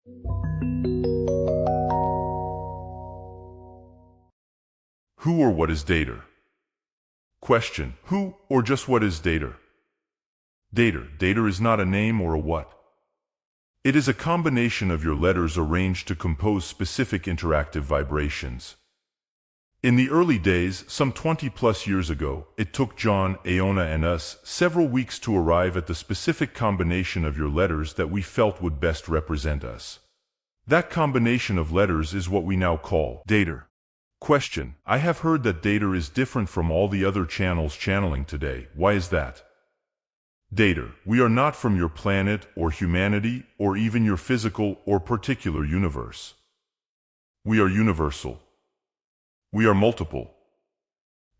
Who or what is Datre? Question: who or just what is Datre? Datre is not a name or a what. It is a combination of your letters arranged to compose specific interactive vibrations. In the early days, some 20+ years ago, it took John, Aona and us several weeks to arrive at the specific combination of your letters that we felt would best represent us. That combination of letters is what we now call Datre. Question: I have heard that Datre is different from all the other channels channeling today. Why is that? Datre, we are not from your planet or humanity or even your physical or particular universe. We are universal. We are multiple.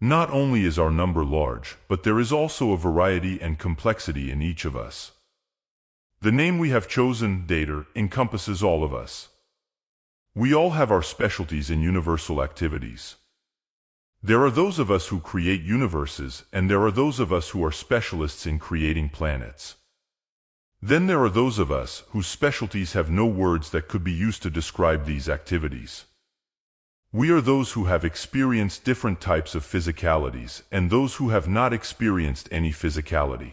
Not only is our number large, but there is also a variety and complexity in each of us. The name we have chosen, Datre, encompasses all of us. We all have our specialties in universal activities. There are those of us who create universes, and there are those of us who are specialists in creating planets. Then there are those of us whose specialties have no words that could be used to describe these activities. We are those who have experienced different types of physicalities, and those who have not experienced any physicality.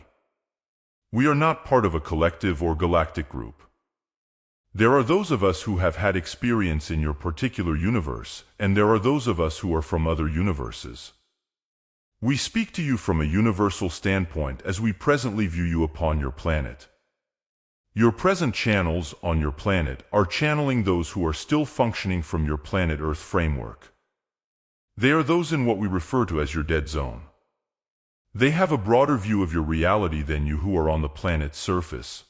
We are not part of a collective or galactic group. There are those of us who have had experience in your particular universe, and there are those of us who are from other universes. We speak to you from a universal standpoint as we presently view you upon your planet. Your present channels on your planet are channeling those who are still functioning from your planet Earth framework. They are those in what we refer to as your dead zone. They have a broader view of your reality than you who are on the planet's surface.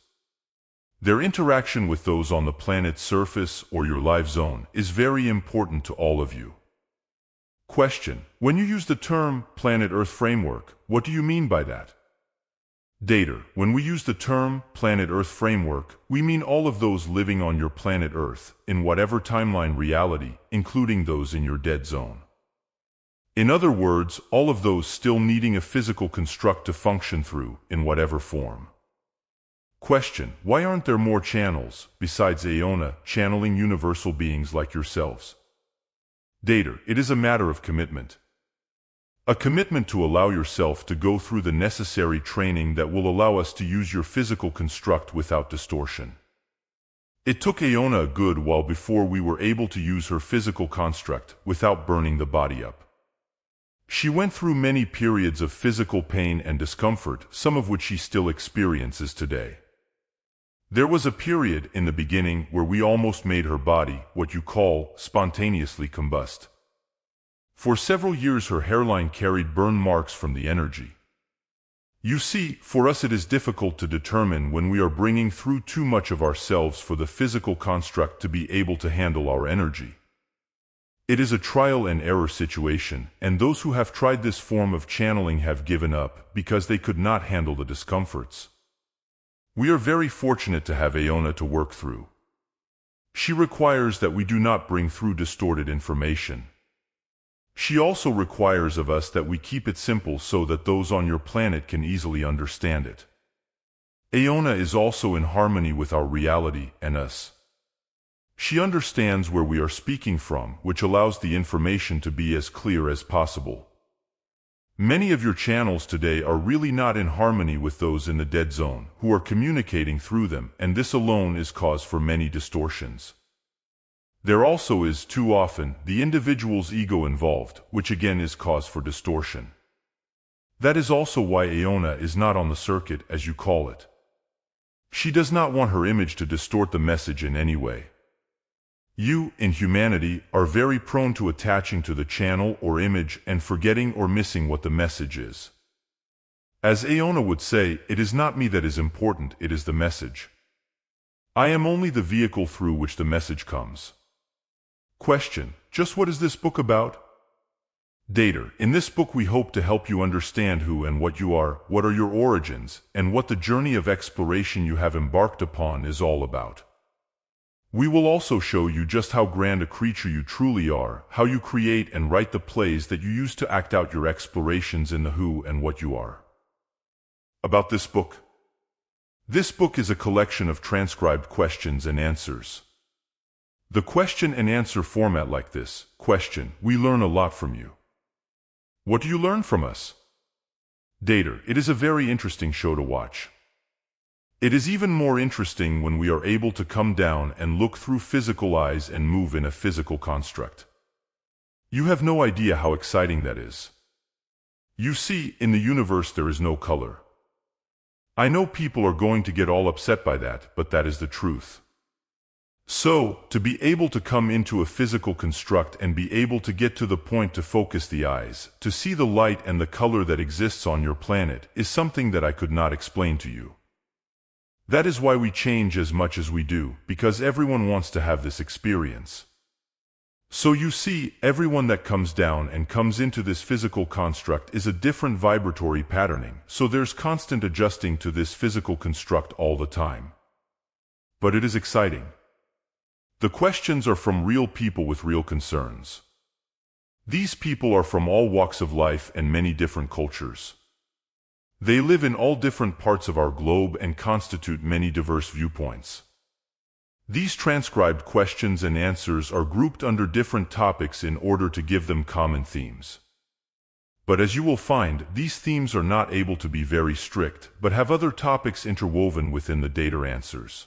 Their interaction with those on the planet's surface or your life zone is very important to all of you. Question: when you use the term planet Earth framework, what do you mean by that? Datre, when we use the term planet Earth framework, we mean all of those living on your planet Earth, in whatever timeline reality, including those in your dead zone. In other words, all of those still needing a physical construct to function through, in whatever form. Question: why aren't there more channels, besides Aona, channeling universal beings like yourselves? Datre, it is a matter of commitment. A commitment to allow yourself to go through the necessary training that will allow us to use your physical construct without distortion. It took Aona a good while before we were able to use her physical construct without burning the body up. She went through many periods of physical pain and discomfort, some of which she still experiences today. There was a period in the beginning where we almost made her body, what you call, spontaneously combust. For several years her hairline carried burn marks from the energy. You see, for us it is difficult to determine when we are bringing through too much of ourselves for the physical construct to be able to handle our energy. It is a trial and error situation, and those who have tried this form of channeling have given up because they could not handle the discomforts. We are very fortunate to have Aona to work through. She requires that we do not bring through distorted information. She also requires of us that we keep it simple so that those on your planet can easily understand it. Aona is also in harmony with our reality and us. She understands where we are speaking from, which allows the information to be as clear as possible. Many of your channels today are really not in harmony with those in the dead zone, who are communicating through them, and this alone is cause for many distortions. There also is, too often, the individual's ego involved, which again is cause for distortion. That is also why Aona is not on the circuit, as you call it. She does not want her image to distort the message in any way. You, in humanity, are very prone to attaching to the channel or image and forgetting or missing what the message is. As Aona would say, it is not me that is important, it is the message. I am only the vehicle through which the message comes. Question: just what is this book about? Datre, in this book we hope to help you understand who and what you are, what are your origins, and what the journey of exploration you have embarked upon is all about. We will also show you just how grand a creature you truly are, how you create and write the plays that you use to act out your explorations in the who and what you are. About this book. This book is a collection of transcribed questions and answers. The question and answer format like this: question, we learn a lot from you. What do you learn from us? Datre, it is a very interesting show to watch. It is even more interesting when we are able to come down and look through physical eyes and move in a physical construct. You have no idea how exciting that is. You see, in the universe there is no color. I know people are going to get all upset by that, but that is the truth. So, to be able to come into a physical construct and be able to get to the point to focus the eyes, to see the light and the color that exists on your planet, is something that I could not explain to you. That is why we change as much as we do, because everyone wants to have this experience. So you see, everyone that comes down and comes into this physical construct is a different vibratory patterning, so there's constant adjusting to this physical construct all the time. But it is exciting. The questions are from real people with real concerns. These people are from all walks of life and many different cultures. They live in all different parts of our globe and constitute many diverse viewpoints. These transcribed questions and answers are grouped under different topics in order to give them common themes. But as you will find, these themes are not able to be very strict, but have other topics interwoven within the Datre answers.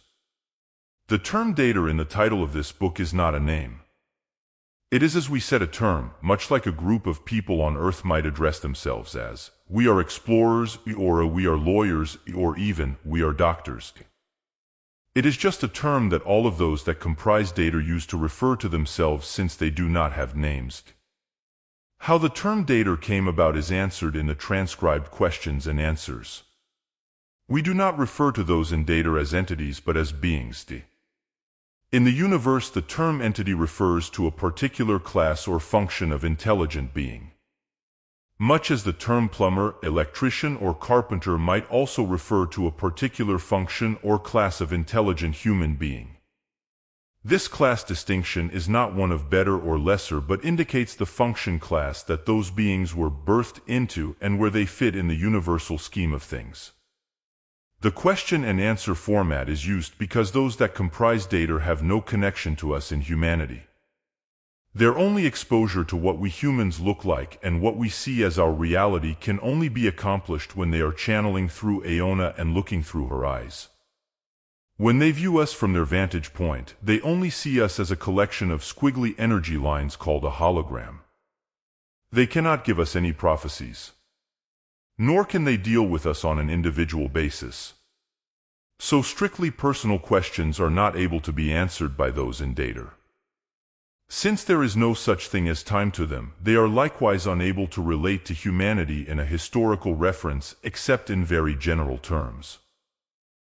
The term Datre in the title of this book is not a name. It is, as we said, a term, much like a group of people on Earth might address themselves as, we are explorers, or we are lawyers, or even, we are doctors. It is just a term that all of those that comprise Datre use to refer to themselves since they do not have names. How the term Datre came about is answered in the transcribed questions and answers. We do not refer to those in Datre as entities but as beings. In the universe, the term entity refers to a particular class or function of intelligent being. Much as the term plumber, electrician, or carpenter might also refer to a particular function or class of intelligent human being. This class distinction is not one of better or lesser but indicates the function class that those beings were birthed into and where they fit in the universal scheme of things. The question and answer format is used because those that comprise Datre have no connection to us in humanity. Their only exposure to what we humans look like and what we see as our reality can only be accomplished when they are channeling through Aona and looking through her eyes. When they view us from their vantage point, they only see us as a collection of squiggly energy lines called a hologram. They cannot give us any prophecies. Nor can they deal with us on an individual basis. So strictly personal questions are not able to be answered by those in Datre. Since there is no such thing as time to them, they are likewise unable to relate to humanity in a historical reference except in very general terms.